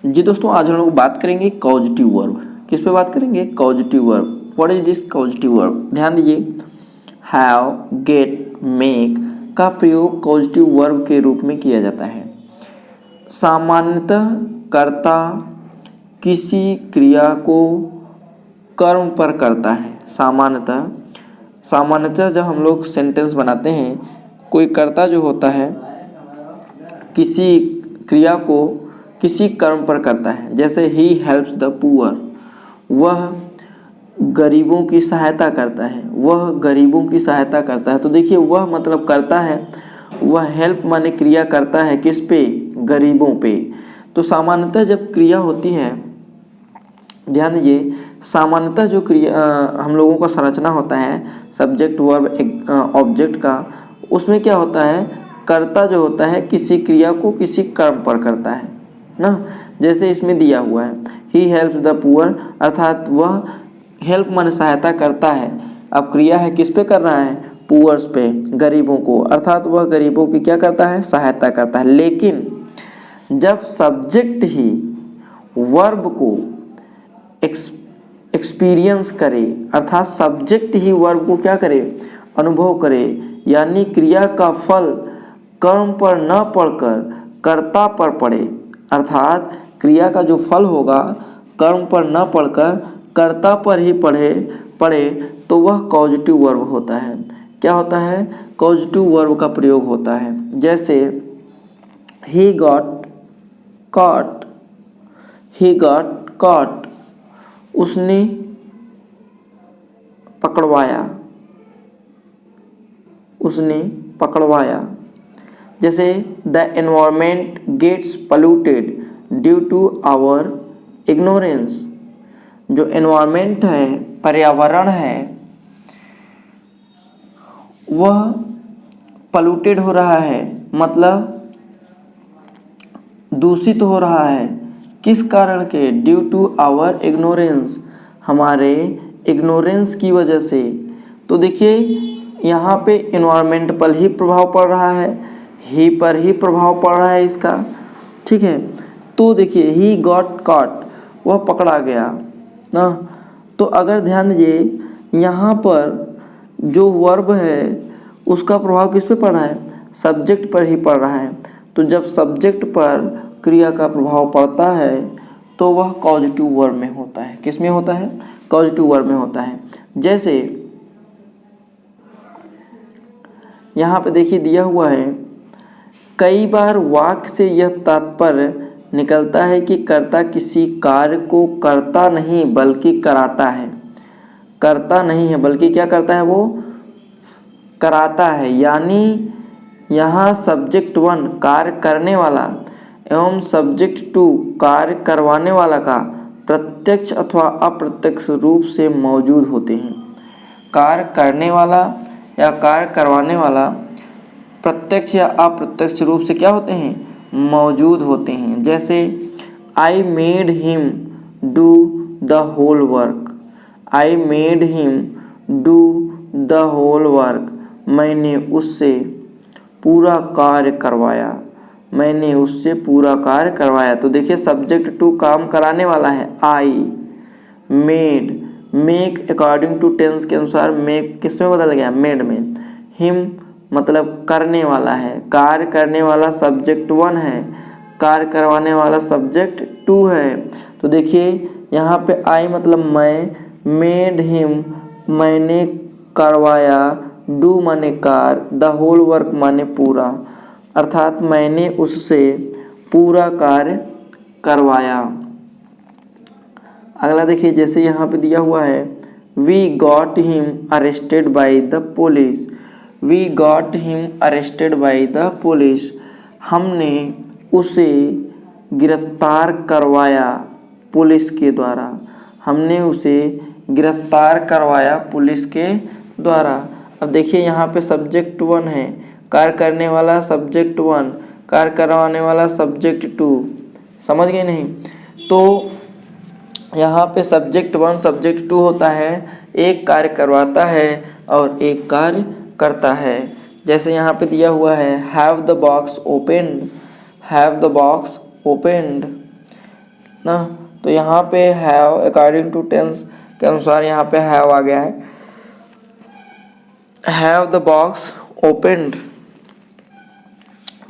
जी दोस्तों, आज हम लोग बात करेंगे कॉजेटिव वर्ब। किस पे बात करेंगे? Causative verb. What is this causative verb? ध्यान दीजिए, हैव, गेट, मेक का प्रयोग कॉजेटिव वर्ब के रूप में किया जाता है। सामान्यतः कर्ता किसी क्रिया को कर्म पर करता है। सामान्यतः जब हम लोग सेंटेंस बनाते हैं, कोई कर्ता जो होता है किसी क्रिया को किसी कर्म पर करता है। जैसे ही हेल्प्स द पुअर, वह गरीबों की सहायता करता है। वह गरीबों की सहायता करता है। तो देखिए, वह मतलब करता है, वह हेल्प माने क्रिया करता है किस पे? गरीबों पे। तो सामान्यतः जब क्रिया होती है, ध्यान दीजिए, सामान्यतः जो क्रिया हम लोगों का संरचना होता है सब्जेक्ट वर्ब ऑब्जेक्ट का, उसमें क्या होता है? कर्ता जो होता है किसी क्रिया को किसी कर्म पर करता है ना। जैसे इसमें दिया हुआ है ही हेल्प्स द पुअर, अर्थात वह हेल्प माने सहायता करता है। अब क्रिया है किस पे कर रहा है? पुअर्स पे, गरीबों को, अर्थात वह गरीबों की क्या करता है? सहायता करता है। लेकिन जब सब्जेक्ट ही वर्ब को एक्सपीरियंस करे, अर्थात सब्जेक्ट ही वर्ब को क्या करे? अनुभव करे, यानी क्रिया का फल कर्म पर न पड़कर कर्ता पर पड़े, अर्थात क्रिया का जो फल होगा कर्म पर न पड़कर कर्ता पर ही पड़े तो वह कॉजेटिव वर्ब होता है। क्या होता है? कॉजेटिव वर्ब का प्रयोग होता है। जैसे he got caught, he got caught, उसने पकड़वाया, उसने पकड़वाया। जैसे the environment gets polluted due to our ignorance, जो एनवायरमेंट है, पर्यावरण है, वह पोल्यूटेड हो रहा है, मतलब दूषित हो रहा है। किस कारण के? ड्यू टू आवर इग्नोरेंस, हमारे इग्नोरेंस की वजह से। तो देखिए, यहाँ पे एनवायरमेंट पर ही प्रभाव पड़ रहा है, ही पर ही प्रभाव पड़ रहा है इसका, ठीक है। तो देखिए, ही गॉट कॉट, वह पकड़ा गया ना। तो अगर ध्यान दीजिए, यहाँ पर जो वर्ब है उसका प्रभाव किस पे पड़ रहा है? सब्जेक्ट पर ही पड़ रहा है। तो जब सब्जेक्ट पर क्रिया का प्रभाव पड़ता है तो वह कॉजेटिव वर्ब में होता है। किस में होता है? कॉजेटिव वर्ब में होता है। जैसे यहाँ पे देखिए दिया हुआ है, कई बार वाक्य से यह तात्पर्य निकलता है कि कर्ता किसी कार्य को करता नहीं बल्कि कराता है। करता नहीं है बल्कि क्या करता है? वो कराता है। यानी यहाँ सब्जेक्ट वन कार्य करने वाला एवं सब्जेक्ट टू कार्य करवाने वाला का प्रत्यक्ष अथवा अप्रत्यक्ष रूप से मौजूद होते हैं। कार्य करने वाला या कार्य करवाने वाला प्रत्यक्ष या अप्रत्यक्ष रूप से क्या होते हैं? मौजूद होते हैं। जैसे I made him do the whole work, I made him do the whole work, मैंने उससे पूरा कार्य करवाया, मैंने उससे पूरा कार्य करवाया। तो देखिए, सब्जेक्ट टू काम कराने वाला है I, made, make according to tense के अनुसार मेक किस में बदल गया? मेड में। हिम मतलब करने वाला है, कार्य करने वाला सब्जेक्ट वन है, कार्य करवाने वाला सब्जेक्ट टू है। तो देखिए, यहाँ पे आई मतलब मैं, मेड हिम मैंने करवाया, डू माने कार्य, द होल वर्क माने पूरा, अर्थात मैंने उससे पूरा कार्य करवाया। अगला देखिए, जैसे यहाँ पे दिया हुआ है we got him arrested by the police, we got him arrested by the police, हमने उसे गिरफ्तार करवाया पुलिस के द्वारा, हमने उसे गिरफ्तार करवाया पुलिस के द्वारा। अब देखिए, यहाँ पे सब्जेक्ट वन है, कार्य करने वाला सब्जेक्ट वन, कार्य करवाने वाला सब्जेक्ट टू, समझ गए नहीं? तो यहाँ पे सब्जेक्ट वन सब्जेक्ट टू होता है, एक कार्य करवाता है और एक कार्य करता है। जैसे यहाँ पे दिया हुआ है have the box opened, have the box opened, ना। तो यहाँ पे हैव अकॉर्डिंग टू टेंस के अनुसार यहाँ पे हैव आ गया है। हैव द बॉक्स ओपन्ड,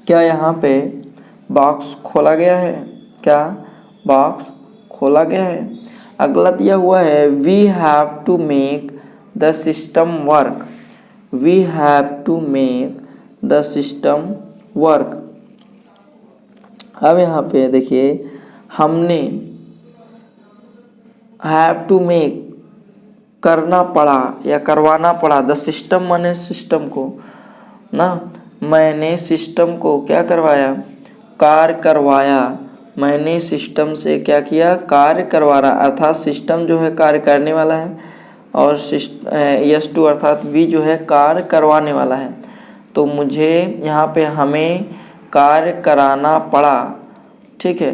क्या यहाँ पे बॉक्स खोला गया है? क्या बॉक्स खोला गया है? अगला दिया हुआ है we have to make the system work, we have to make the system work. अब यहाँ पे देखिए हमने हैव टू मेक करना पड़ा या करवाना पड़ा, द सिस्टम माने सिस्टम को ना, मैंने सिस्टम को क्या करवाया? कार्य करवाया। मैंने सिस्टम से क्या किया? कार्य करवा रहा, अर्थात सिस्टम जो है कार्य करने वाला है और यस टू अर्थात वी जो है कार्य करवाने वाला है। तो मुझे यहाँ पे हमें कार्य कराना पड़ा, ठीक है,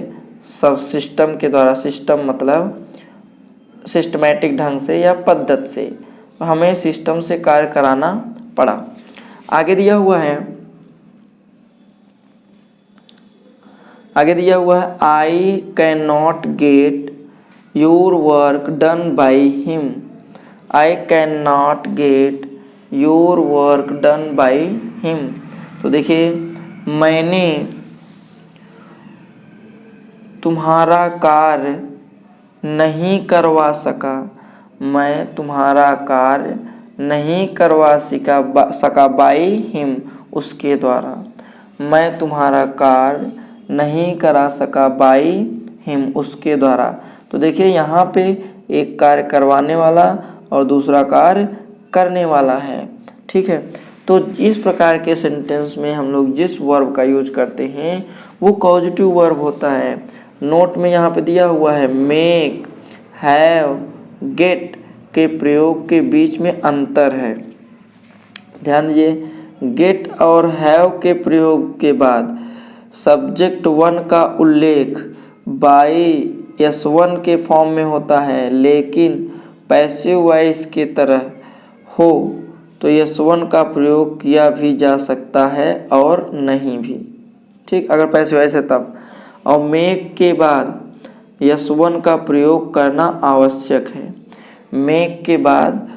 सब सिस्टम के द्वारा। सिस्टम मतलब सिस्टमैटिक ढंग से या पद्धति से, हमें सिस्टम से कार्य कराना पड़ा। आगे दिया हुआ है, आगे दिया हुआ है I can not get your work done by him, I can not get your work done by him. तो देखिए मैंने तुम्हारा कार्य नहीं करवा सका, मैं तुम्हारा कार्य नहीं करवा सका बाई हिम, उसके द्वारा। मैं तुम्हारा कार्य नहीं करा सका बाई हिम, उसके द्वारा। तो देखिए यहाँ पे एक कार्य करवाने वाला और दूसरा कार्य करने वाला है, ठीक है। तो इस प्रकार के सेंटेंस में हम लोग जिस वर्ब का यूज करते हैं वो कॉजेटिव वर्ब होता है। नोट में यहाँ पे दिया हुआ है मेक, हैव, गेट के प्रयोग के बीच में अंतर है। ध्यान दीजिए, गेट और हैव के प्रयोग के बाद सब्जेक्ट वन का उल्लेख बाई S1 के फॉर्म में होता है, लेकिन पैसिव वॉइस की तरह हो तो S1 का प्रयोग किया भी जा सकता है और नहीं भी, ठीक, अगर पैसिव वॉइस है तब। और मेक के बाद S1 का प्रयोग करना आवश्यक है, मेक के बाद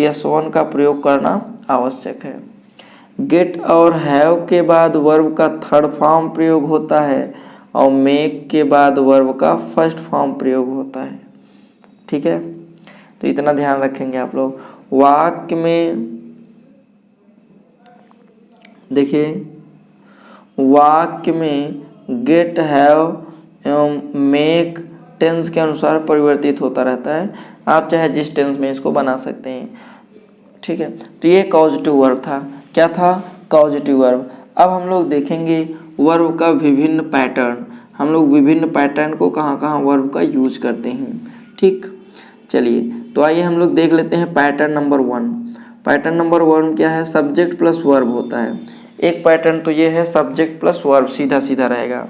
S1 का प्रयोग करना आवश्यक है। गेट और हैव के बाद वर्ब का थर्ड फॉर्म प्रयोग होता है और मेक के बाद वर्ब का फर्स्ट फॉर्म प्रयोग होता है, ठीक है। तो इतना ध्यान रखेंगे आप लोग। वाक्य में देखिए, वाक्य में गेट, हैव एवं मेक टेंस के अनुसार परिवर्तित होता रहता है। आप चाहे जिस टेंस में इसको बना सकते हैं, ठीक है। तो ये कॉजेटिव वर्ब था। क्या था? Causative verb. अब हम लोग देखेंगे वर्ब का विभिन्न पैटर्न। हम लोग विभिन्न पैटर्न को कहाँ कहाँ वर्ब का यूज करते हैं, ठीक। चलिए तो आइए हम लोग देख लेते हैं पैटर्न नंबर 1। पैटर्न नंबर 1 क्या है? सब्जेक्ट प्लस वर्ब होता है। एक पैटर्न तो ये है सब्जेक्ट प्लस वर्ब, सीधा सीधा रहेगा।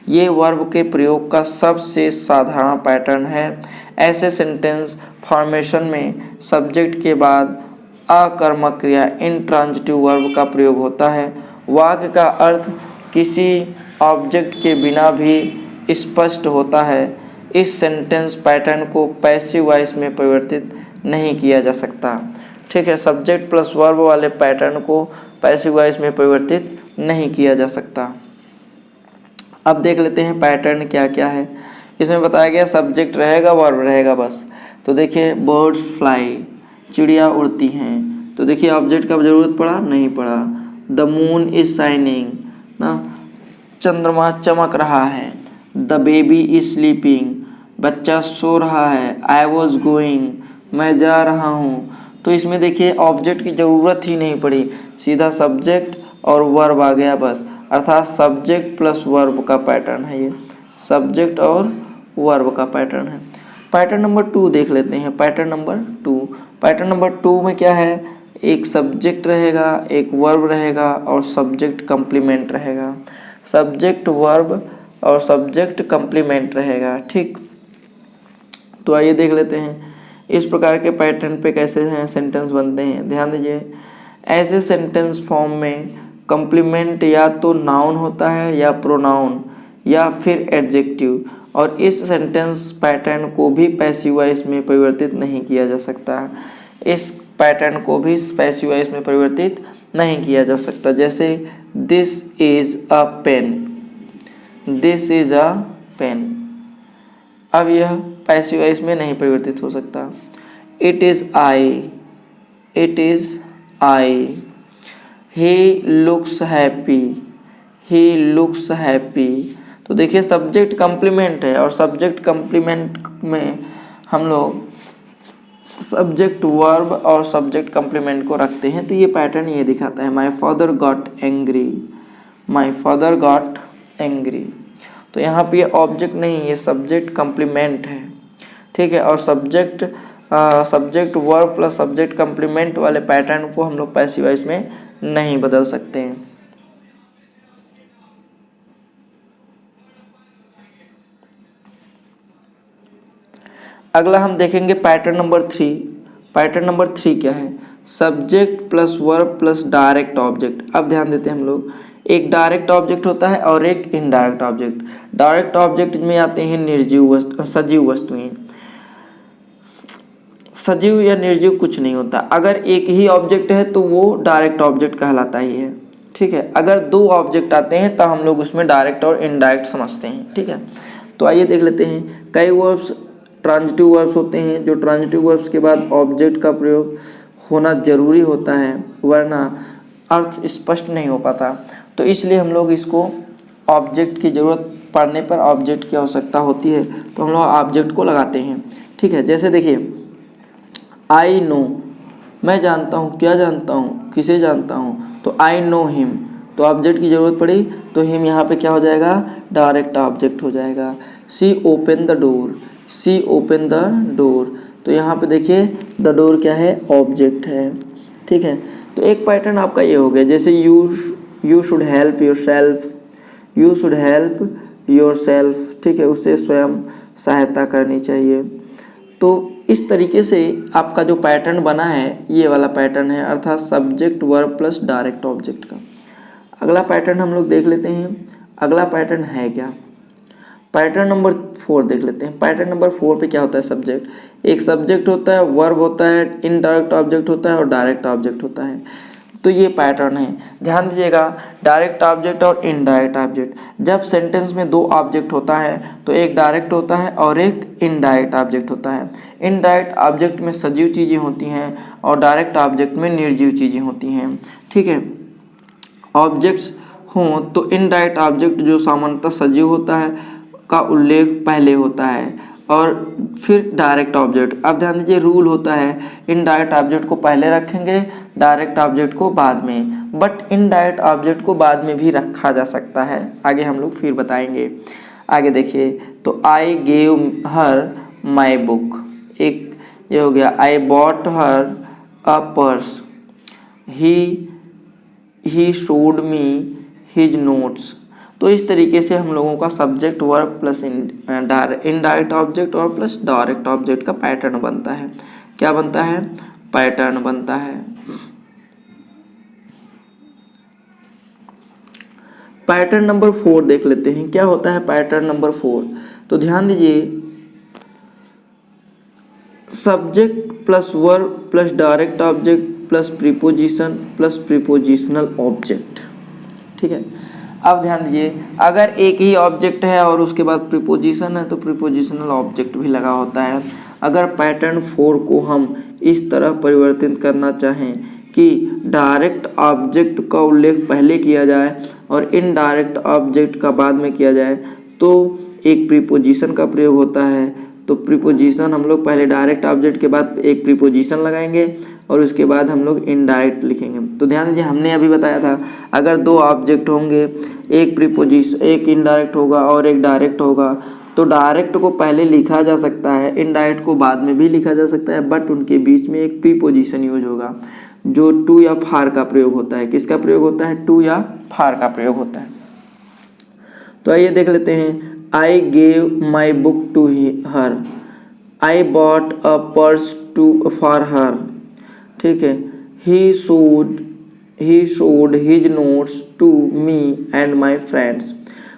ये वर्ब के प्रयोग का सबसे साधारण पैटर्न है। ऐसे सेंटेंस फॉर्मेशन में सब्जेक्ट के बाद अकर्मक क्रिया इंट्रांजिटिव वर्ब का प्रयोग होता है। वाक्य का अर्थ किसी ऑब्जेक्ट के बिना भी स्पष्ट होता है। इस सेंटेंस पैटर्न को पैसिव वॉइस में परिवर्तित नहीं किया जा सकता, ठीक है। सब्जेक्ट प्लस वर्ब वाले पैटर्न को पैसिव वॉइस में परिवर्तित नहीं किया जा सकता। अब देख लेते हैं पैटर्न क्या क्या है। इसमें बताया गया सब्जेक्ट रहेगा, वर्ब रहेगा बस। तो देखिए बर्ड्स फ्लाई, चिड़िया उड़ती हैं। तो देखिए ऑब्जेक्ट का जरूरत पड़ा? नहीं पड़ा। द मून इज शाइनिंग, ना, चंद्रमा चमक रहा है। द बेबी इज स्लीपिंग, बच्चा सो रहा है। आई वॉज गोइंग, मैं जा रहा हूँ। तो इसमें देखिए ऑब्जेक्ट की ज़रूरत ही नहीं पड़ी, सीधा सब्जेक्ट और वर्ब आ गया बस, अर्थात सब्जेक्ट प्लस वर्ब का पैटर्न है ये, सब्जेक्ट और वर्ब का पैटर्न है। पैटर्न नंबर 2 देख लेते हैं। पैटर्न नंबर 2, पैटर्न नंबर 2 में क्या है? एक सब्जेक्ट रहेगा, एक वर्ब रहेगा और सब्जेक्ट कंप्लीमेंट रहेगा। सब्जेक्ट वर्ब और सब्जेक्ट कंप्लीमेंट रहेगा, ठीक। तो आइए देख लेते हैं इस प्रकार के पैटर्न पे कैसे हैं सेंटेंस बनते हैं। ध्यान दीजिए, ऐसे सेंटेंस फॉर्म में कंप्लीमेंट या तो नाउन होता है या प्रोनाउन या फिर एडजेक्टिव, और इस सेंटेंस पैटर्न को भी पैसिव वॉइस में परिवर्तित नहीं किया जा सकता। इस पैटर्न को भी पैसिव वॉइस में परिवर्तित नहीं किया जा सकता। जैसे this is a pen, this is a pen, अब यह पैसिव वॉइस में नहीं परिवर्तित हो सकता। It is I, it is I, he looks happy, he looks happy. तो देखिए सब्जेक्ट कम्प्लीमेंट है और सब्जेक्ट कम्प्लीमेंट में हम लोग सब्जेक्ट वर्ब और सब्जेक्ट कम्प्लीमेंट को रखते हैं। तो ये पैटर्न ये दिखाता है my father got angry, my father got angry. तो यहाँ पे ये ऑब्जेक्ट नहीं, ये सब्जेक्ट कम्प्लीमेंट है, ठीक है। और subject verb plus subject complement वाले पैटर्न को हम लोग पैसिव वॉइस में नहीं बदल सकते हैं। अगला हम देखेंगे पैटर्न नंबर 3। पैटर्न नंबर 3 क्या है? Subject plus verb plus direct object. अब ध्यान देते हैं हम लोग, एक डायरेक्ट ऑब्जेक्ट होता है और एक इनडायरेक्ट ऑब्जेक्ट। डायरेक्ट ऑब्जेक्ट में आते हैं निर्जीव वस्तु, सजीव वस्तुएं। सजीव या निर्जीव कुछ नहीं होता। अगर एक ही ऑब्जेक्ट है तो वो डायरेक्ट ऑब्जेक्ट कहलाता ही है, ठीक है। अगर दो ऑब्जेक्ट आते हैं तब हम लोग उसमें डायरेक्ट और इनडायरेक्ट समझते हैं, ठीक है। तो आइए देख लेते हैं। कई वर्ब्स ट्रांजिटिव वर्ब्स होते हैं, जो ट्रांजिटिव वर्ब्स के बाद ऑब्जेक्ट का प्रयोग होना जरूरी होता है, वरना अर्थ स्पष्ट नहीं हो पाता। तो इसलिए हम लोग इसको ऑब्जेक्ट की ज़रूरत पड़ने पर, ऑब्जेक्ट की आवश्यकता होती है तो हम लोग ऑब्जेक्ट को लगाते हैं, ठीक है। जैसे देखिए आई नो, मैं जानता हूँ, क्या जानता हूँ, किसे जानता हूँ, तो आई नो हिम। तो ऑब्जेक्ट की ज़रूरत पड़ी तो हिम यहाँ पे क्या हो जाएगा? डायरेक्ट ऑब्जेक्ट हो जाएगा। She open the door, she open the door. तो यहाँ पे देखिए द डोर क्या है? ऑब्जेक्ट है, ठीक है। तो एक पैटर्न आपका ये हो गया। जैसे you should help your self, you should help your self, ठीक है, उसे स्वयं सहायता करनी चाहिए। तो इस तरीके से आपका जो पैटर्न बना है ये वाला पैटर्न है, अर्थात subject verb plus direct object का। अगला पैटर्न हम लोग देख लेते हैं। अगला पैटर्न है क्या? पैटर्न नंबर 4 देख लेते हैं। पैटर्न नंबर 4 पे क्या होता है? सब्जेक्ट, एक सब्जेक्ट होता है, वर्ब होता है, इनडायरेक्ट ऑब्जेक्ट होता है और डायरेक्ट ऑब्जेक्ट होता है। तो ये पैटर्न है, ध्यान दीजिएगा। डायरेक्ट ऑब्जेक्ट और इनडायरेक्ट ऑब्जेक्ट, जब सेंटेंस में दो ऑब्जेक्ट होता है तो एक डायरेक्ट होता है और एक इनडायरेक्ट ऑब्जेक्ट होता है। इनडायरेक्ट ऑब्जेक्ट में सजीव चीज़ें होती हैं और डायरेक्ट ऑब्जेक्ट में निर्जीव चीज़ें होती हैं, ठीक है। ऑब्जेक्ट्स हों तो इनडायरेक्ट ऑब्जेक्ट जो सामान्यतः सजीव होता है का उल्लेख पहले होता है और फिर डायरेक्ट ऑब्जेक्ट। अब ध्यान दीजिए रूल होता है, इनडायरेक्ट ऑब्जेक्ट को पहले रखेंगे, डायरेक्ट ऑब्जेक्ट को बाद में। बट इनडायरेक्ट ऑब्जेक्ट को बाद में भी रखा जा सकता है, आगे हम लोग फिर बताएंगे। आगे देखिए, तो I gave her my book, एक ये हो गया। I bought her a purse, he showed me his notes. तो इस तरीके से हम लोगों का subject verb plus indirect object और प्लस डायरेक्ट ऑब्जेक्ट का पैटर्न बनता है। क्या बनता है? पैटर्न बनता है। पैटर्न नंबर 4 देख लेते हैं, क्या होता है पैटर्न नंबर 4। तो ध्यान दीजिए, subject plus verb plus direct object plus preposition plus prepositional object, ठीक है। अब ध्यान दीजिए, अगर एक ही ऑब्जेक्ट है और उसके बाद प्रीपोजिशन है तो प्रीपोजिशनल ऑब्जेक्ट भी लगा होता है। अगर पैटर्न 4 को हम इस तरह परिवर्तित करना चाहें कि डायरेक्ट ऑब्जेक्ट का उल्लेख पहले किया जाए और इनडायरेक्ट ऑब्जेक्ट का बाद में किया जाए, तो एक प्रीपोजिशन का प्रयोग होता है। तो प्रीपोजिशन हम लोग पहले डायरेक्ट ऑब्जेक्ट के बाद एक प्रीपोजिशन लगाएंगे और उसके बाद हम लोग इनडायरेक्ट लिखेंगे। तो ध्यान दीजिए, हमने अभी बताया था अगर दो ऑब्जेक्ट होंगे, एक प्रीपोजिशन, एक इनडायरेक्ट होगा और एक डायरेक्ट होगा, तो डायरेक्ट को पहले लिखा जा सकता है, इनडायरेक्ट को बाद में भी लिखा जा सकता है, बट उनके बीच में एक प्रीपोजिशन यूज होगा जो टू या फार का प्रयोग होता है। किसका प्रयोग होता है? टू या फार का प्रयोग होता है। तो आइए देख लेते हैं। I gave my book to her, I bought a purse to for her, ठीक है। He showed his notes to me and my friends.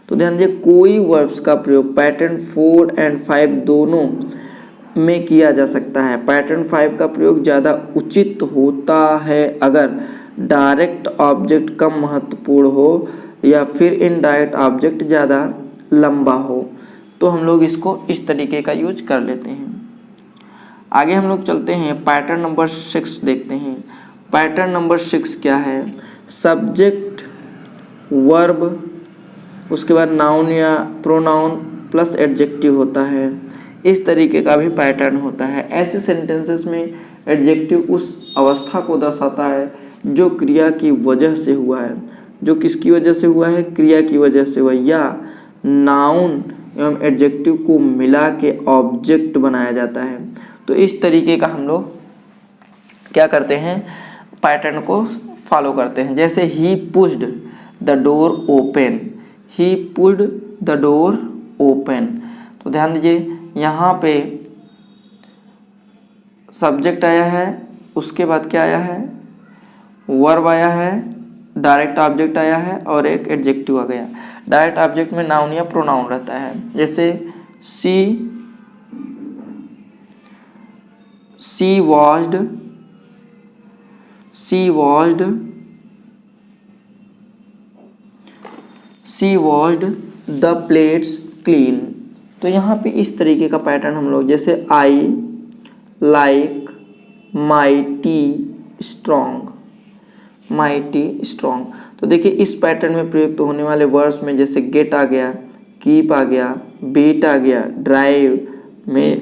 तो ध्यान दीजिए कोई वर्ब्स का प्रयोग पैटर्न 4 और 5 दोनों में किया जा सकता है। पैटर्न 5 का प्रयोग ज़्यादा उचित होता है अगर डायरेक्ट ऑब्जेक्ट कम महत्वपूर्ण हो या फिर इनडायरेक्ट ऑब्जेक्ट ज़्यादा लंबा हो, तो हम लोग इसको इस तरीके का यूज कर लेते हैं। आगे हम लोग चलते हैं, पैटर्न नंबर 6 देखते हैं। पैटर्न नंबर 6 क्या है? सब्जेक्ट वर्ब, उसके बाद नाउन या प्रोनाउन प्लस एडजेक्टिव होता है। इस तरीके का भी पैटर्न होता है। ऐसे सेंटेंसेस में एडजेक्टिव उस अवस्था को दर्शाता है जो क्रिया की वजह से हुआ है। जो किसकी वजह से हुआ है? क्रिया की वजह से हुआ, या नाउन एवं एडजेक्टिव को मिला के ऑब्जेक्ट बनाया जाता है। तो इस तरीके का हम लोग क्या करते हैं, पैटर्न को फॉलो करते हैं। जैसे he pushed the door open, he pushed the door open. तो ध्यान दीजिए यहाँ पे सब्जेक्ट आया है, उसके बाद क्या आया है? वर्ब आया है, डायरेक्ट ऑब्जेक्ट आया है और एक एडजेक्टिव आ गया। डायरेक्ट ऑब्जेक्ट में नाउन या प्रोनाउन रहता है। जैसे she washed the plates clean. तो यहाँ पे इस तरीके का पैटर्न हम लोग, जैसे आई लाइक माइटी स्ट्रॉन्ग, तो देखिए इस पैटर्न में प्रयुक्त होने वाले वर्ड्स में जैसे गेट आ गया, कीप आ गया, बीट आ गया, ड्राइव में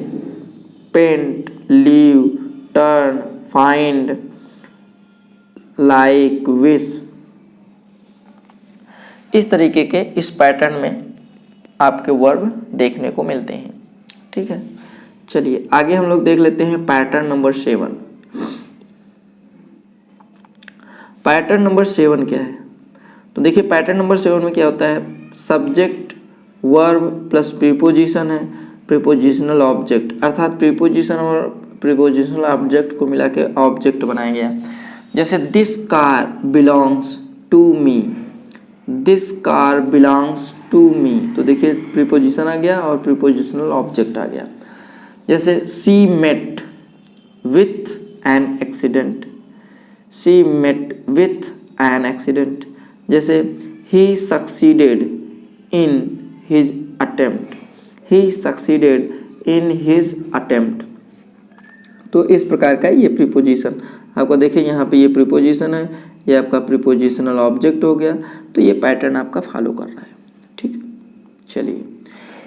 paint, leave, turn, find, like, wish. इस तरीके के इस पैटर्न में आपके वर्ब देखने को मिलते हैं। ठीक है, चलिए आगे हम लोग देख लेते हैं पैटर्न नंबर 7। पैटर्न नंबर 7 क्या है? तो देखिए पैटर्न नंबर 7 में क्या होता है? सब्जेक्ट वर्ब प्लस प्रीपोजिशन है, प्रीपोजिशनल ऑब्जेक्ट, अर्थात प्रीपोजिशन और प्रीपोजिशनल ऑब्जेक्ट को मिला के ऑब्जेक्ट बनाया गया। जैसे this car belongs to me, this car belongs to me. तो देखिए प्रीपोजिशन आ गया और प्रीपोजिशनल ऑब्जेक्ट आ गया। जैसे she met with an accident, she met with an accident. जैसे he succeeded in his attempt, he succeeded in his attempt. तो इस प्रकार का ये प्रीपोजिशन आपको देखिए यहाँ पे ये प्रीपोजिशन है, ये आपका प्रीपोजिशनल ऑब्जेक्ट हो गया। तो ये पैटर्न आपका फॉलो कर रहा है। ठीक है, चलिए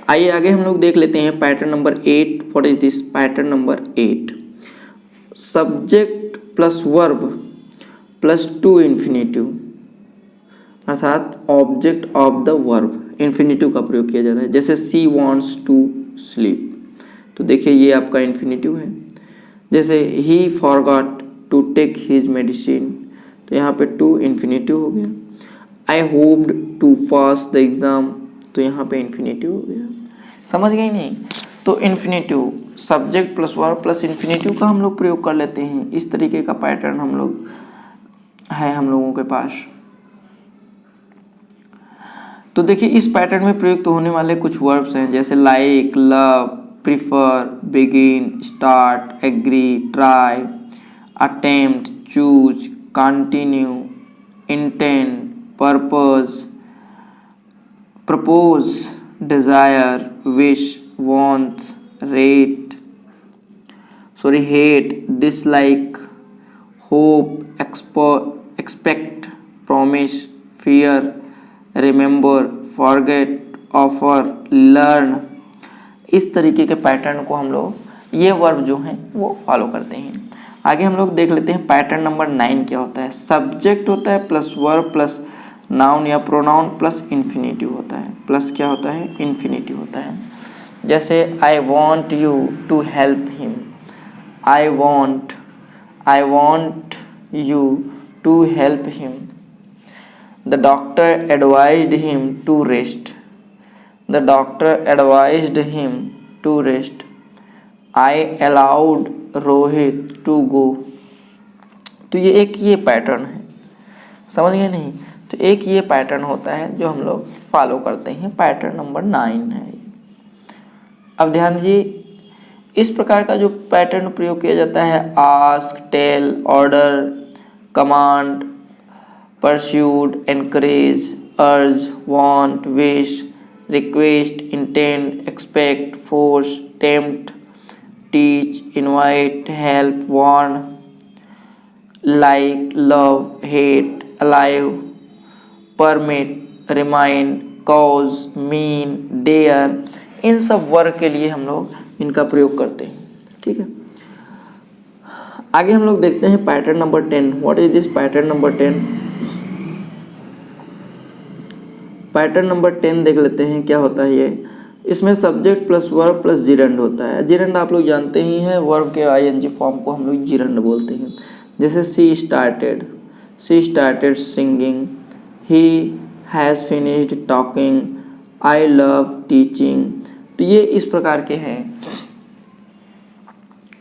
आइए आगे हम लोग देख लेते हैं pattern number 8। What is this? Pattern number 8, subject plus verb plus to infinitive, अर्थात object of the verb, infinitive का प्रयोग किया जाता है। जैसे शी वॉन्ट्स टू स्लीप, तो देखिए ये आपका इन्फिनेटिव है। जैसे he forgot to take his medicine, तो यहाँ पे टू इन्फिनेटिव हो गया। I hoped to pass the exam, तो यहाँ पे इन्फिनेटिव हो गया। समझ गए नहीं? तो infinitive, subject plus verb plus infinitive का हम लोग प्रयोग कर लेते हैं। इस तरीके का पैटर्न हम लोगों के पास। तो देखिए इस पैटर्न में प्रयुक्त होने वाले कुछ वर्ब्स हैं, जैसे like, love, prefer, begin, start, agree, try, attempt, choose, continue, intend, purpose, propose, desire, wish, want, hate, dislike, hope, expect, promise, fear, remember, forget, offer, learn. इस तरीके के पैटर्न को हम लोग ये वर्ब जो हैं वो फॉलो करते हैं। आगे हम लोग देख लेते हैं पैटर्न नंबर 9 क्या होता है। सब्जेक्ट होता है प्लस वर्ब प्लस नाउन या प्रोनाउन प्लस इन्फिनेटिव होता है। प्लस क्या होता है? इन्फिनेटिव होता है। जैसे I want you to help him, I want you to help him. The doctor advised him to rest, the doctor advised him to rest. I allowed Rohit to go. तो ये पैटर्न है, समझ गए नहीं? तो एक ये पैटर्न होता है जो हम लोग फॉलो करते हैं, पैटर्न नंबर 9 है। अब ध्यान दीजिए, इस प्रकार का जो पैटर्न प्रयोग किया जाता है, ask, tell, order, command, persuade, encourage, urge, want, wish, request, intend, expect, force, tempt, teach, invite, help, warn, like, love, hate, allow, permit, remind, cause, mean, dare, इन सब वर्ग के लिए हम लोग इनका प्रयोग करते हैं। ठीक है, आगे हम लोग देखते हैं pattern number 10। What is this pattern number 10? Pattern number 10 देख लेते हैं क्या होता है ये। इसमें subject plus verb plus gerund होता है। जिरंड आप लोग जानते ही हैं, वर्ब के आईएनजी फॉर्म को हम लोग जिरंड बोलते हैं। जैसे she started singing, he has finished talking, I love teaching. तो ये इस प्रकार के हैं,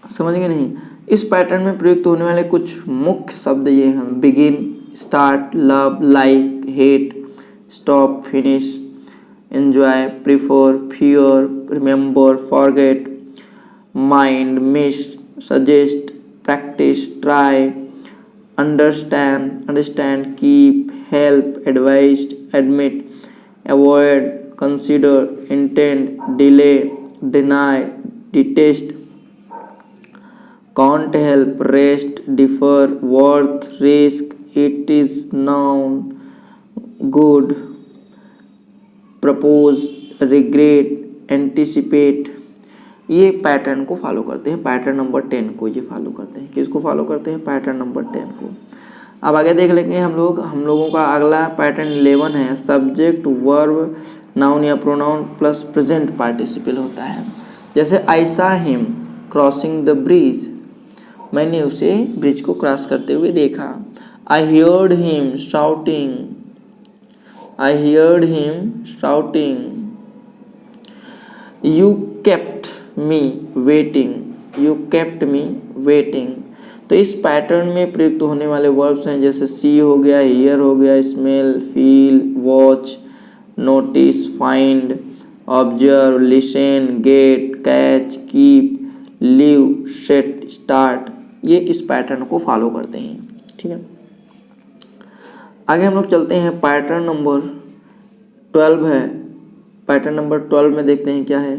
समझ गए नहीं? इस पैटर्न में प्रयुक्त होने वाले कुछ मुख्य शब्द ये हैं: begin, start, love, like, hate, stop, finish, enjoy, prefer, fear, remember, forget, mind, miss, suggest, practice, try, understand, keep, help, advice, admit, avoid, consider, intend, delay, deny, detest, can't help, rest, defer, worth, risk, it is, noun, good, propose, regret, anticipate। ये pattern को follow करते हैं, pattern number 10 को ये follow करते हैं। किसको follow करते हैं? पैटर्न नंबर 10 को। अब आगे देख लेंगे हम लोगों का अगला पैटर्न 11 है। सब्जेक्ट, वर्ब, नाउन या प्रोनाउन प्लस प्रेजेंट पार्टिसिपल होता है। जैसे आई सा हिम क्रॉसिंग द ब्रिज, मैंने उसे ब्रिज को क्रॉस करते हुए देखा। आई heard him shouting, you kept me waiting. तो इस पैटर्न में प्रयुक्त होने वाले वर्ब्स हैं, जैसे सी हो गया, हियर हो गया, smell, feel, watch, notice, find, observe, listen, get, catch, keep, leave, set, start. ये इस पैटर्न को फॉलो करते हैं। ठीक है, आगे हम लोग चलते हैं। पैटर्न नंबर 12 है। पैटर्न नंबर 12 में देखते हैं क्या है।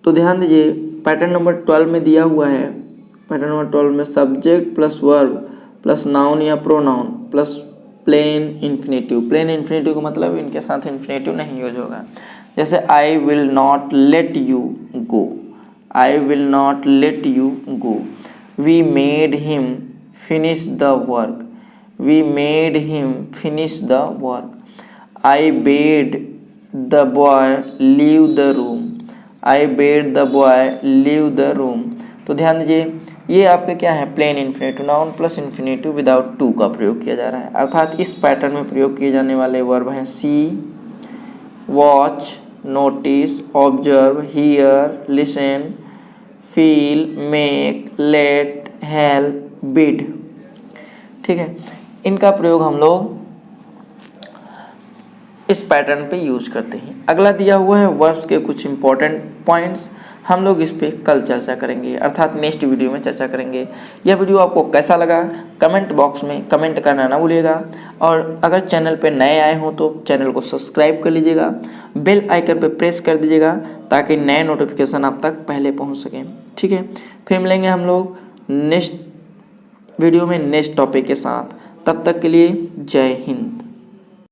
तो ध्यान दीजिए, पैटर्न नंबर 12 में दिया हुआ है, पैटर्न नंबर 12 में subject plus verb plus noun या pronoun plus plain infinitive. Plain infinitive का मतलब इनके साथ इन्फिनेटिव नहीं यूज होगा। जैसे I will not let you go, we made him finish the work, I bade the boy leave the room. तो ध्यान दीजिए, ये आपके क्या है? Plain infinitive, noun plus infinitive without to का प्रयोग किया जा रहा है। अर्थात इस पैटर्न में प्रयोग किए जाने वाले वर्ब हैं see, watch, notice, observe, hear, listen, feel, make, let, help, bid. ठीक है, इनका प्रयोग हम लोग इस पैटर्न पे यूज करते हैं। अगला दिया हुआ है वर्ब्स के कुछ इंपॉर्टेंट पॉइंट्स, हम लोग इस पे कल चर्चा करेंगे, अर्थात नेक्स्ट वीडियो में चर्चा करेंगे। यह वीडियो आपको कैसा लगा कमेंट बॉक्स में कमेंट करना ना भूलिएगा, और अगर चैनल पे नए आए हों तो चैनल को सब्सक्राइब कर लीजिएगा, बेल आइकन पे प्रेस कर दीजिएगा ताकि नए नोटिफिकेशन आप तक पहले पहुँच सकें। ठीक है, फिर मिलेंगे हम लोग नेक्स्ट वीडियो में नेक्स्ट टॉपिक के साथ। तब तक के लिए जय हिंद।